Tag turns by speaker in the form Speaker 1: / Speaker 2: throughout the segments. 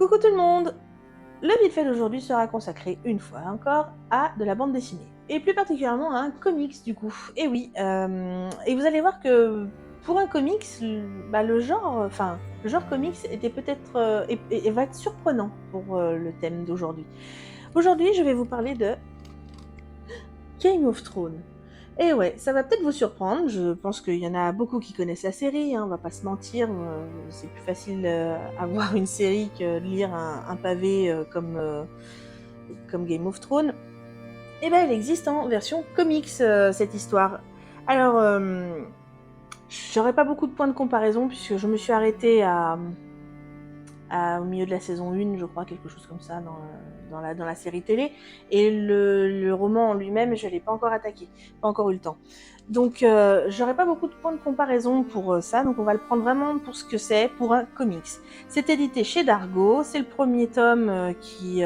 Speaker 1: Coucou tout le monde! Le vite fait d'aujourd'hui sera consacré une fois encore à de la bande dessinée. Et plus particulièrement à un comics du coup. Et oui, et vous allez voir que pour un comics, le genre comics était peut-être et va être surprenant pour le thème d'aujourd'hui. Aujourd'hui, je vais vous parler de Game of Thrones. Et ouais, ça va peut-être vous surprendre, je pense qu'il y en a beaucoup qui connaissent la série, hein, on va pas se mentir, c'est plus facile à voir une série que de lire un pavé comme Game of Thrones. Et ben elle existe en version comics, cette histoire. Alors, j'aurais pas beaucoup de points de comparaison puisque je me suis arrêtée au milieu de la saison 1, je crois, quelque chose comme ça, dans la série télé. Et le roman en lui-même, je ne l'ai pas encore attaqué, pas encore eu le temps. Donc, j'aurais pas beaucoup de points de comparaison pour ça, donc on va le prendre vraiment pour ce que c'est, pour un comics. C'est édité chez Dargo, c'est le premier tome qui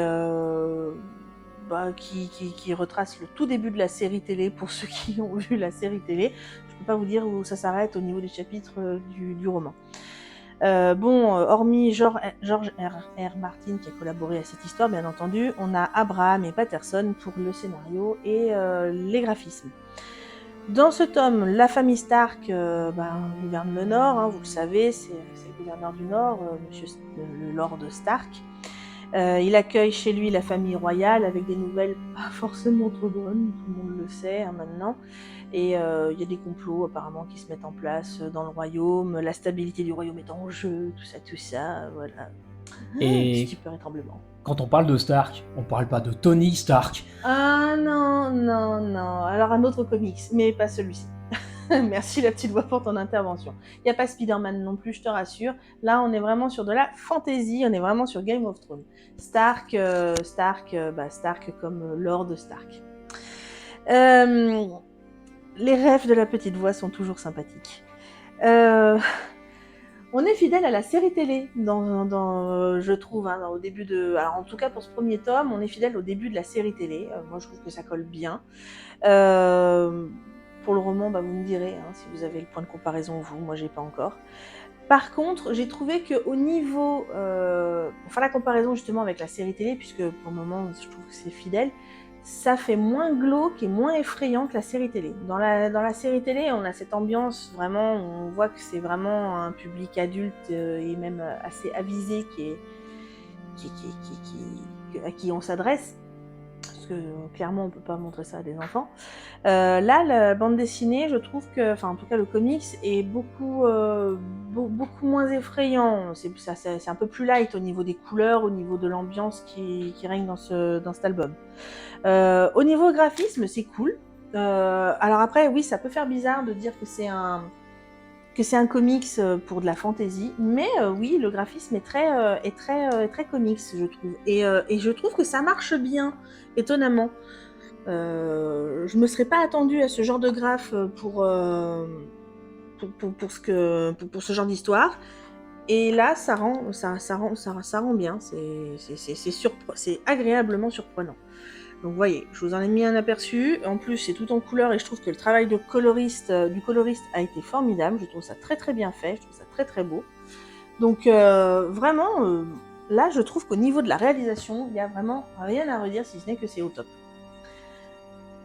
Speaker 1: retrace le tout début de la série télé pour ceux qui ont vu la série télé. Je ne peux pas vous dire où ça s'arrête au niveau des chapitres du roman. Hormis George R. Martin qui a collaboré à cette histoire, bien entendu, on a Abraham et Patterson pour le scénario et les graphismes. Dans ce tome, la famille Stark gouverne le Nord, hein, vous le savez, c'est le gouverneur du Nord, le Lord Stark. Il accueille chez lui la famille royale avec des nouvelles pas forcément trop bonnes, tout le monde le sait maintenant. Et il y a des complots apparemment qui se mettent en place dans le royaume, la stabilité du royaume est en jeu, tout ça, voilà.
Speaker 2: Et
Speaker 1: Petit peur et tremblement.
Speaker 2: quand on parle de Stark, on parle pas de Tony Stark.
Speaker 1: Ah non, non, non. Alors un autre comics, mais pas celui-ci. Merci la petite voix pour ton intervention. Il n'y a pas Spider-Man non plus, je te rassure. Là, on est vraiment sur de la fantasy, on est vraiment sur Game of Thrones. Stark comme Lord Stark. Les rêves de la petite voix sont toujours sympathiques. On est fidèle à la série télé, je trouve, hein, au début de... Alors en tout cas pour ce premier tome, on est fidèle au début de la série télé. Moi je trouve que ça colle bien. Pour le roman, vous me direz si vous avez le point de comparaison, vous, moi j'ai pas encore. Par contre, j'ai trouvé qu'au niveau... pour faire la comparaison justement avec la série télé, puisque pour le moment je trouve que c'est fidèle, ça fait moins glauque et moins effrayant que la série télé. Dans la série télé, on a cette ambiance vraiment, on voit que c'est vraiment un public adulte et même assez avisé à qui on s'adresse. Parce que clairement, on peut pas montrer ça à des enfants. Là, la bande dessinée, je trouve que, enfin en tout cas le comics, est beaucoup moins effrayant. C'est un peu plus light au niveau des couleurs, au niveau de l'ambiance qui règne dans cet album. Au niveau graphisme, c'est cool. Alors après, oui, ça peut faire bizarre de dire que c'est un comics pour de la fantasy, mais oui, le graphisme est très comics, je trouve. Et je trouve que ça marche bien, étonnamment. Je me serais pas attendue à ce genre de graphe pour ce genre d'histoire. Et là, ça rend bien. C'est agréablement surprenant. Donc, voyez, je vous en ai mis un aperçu. En plus, c'est tout en couleur et je trouve que le travail du coloriste a été formidable. Je trouve ça très très bien fait. Je trouve ça très très beau. Donc, vraiment, là, je trouve qu'au niveau de la réalisation, il n'y a vraiment rien à redire si ce n'est que c'est au top.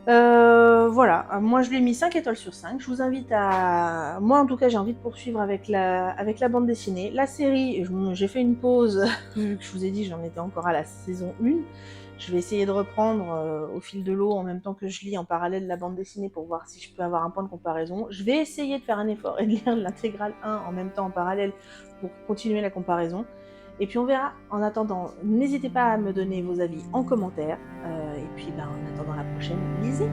Speaker 1: Voilà, moi je lui ai mis 5 étoiles sur 5. Je vous invite à... Moi en tout cas j'ai envie de poursuivre avec la bande dessinée. La série, j'ai fait une pause, vu que je vous ai dit j'en étais encore à la saison 1. Je vais essayer de reprendre au fil de l'eau en même temps que je lis en parallèle la bande dessinée pour voir si je peux avoir un point de comparaison. Je vais essayer de faire un effort et de lire l'intégrale 1 en même temps en parallèle pour continuer la comparaison. Et puis on verra. En attendant, n'hésitez pas à me donner vos avis en commentaire. Et puis en attendant la prochaine, lisez.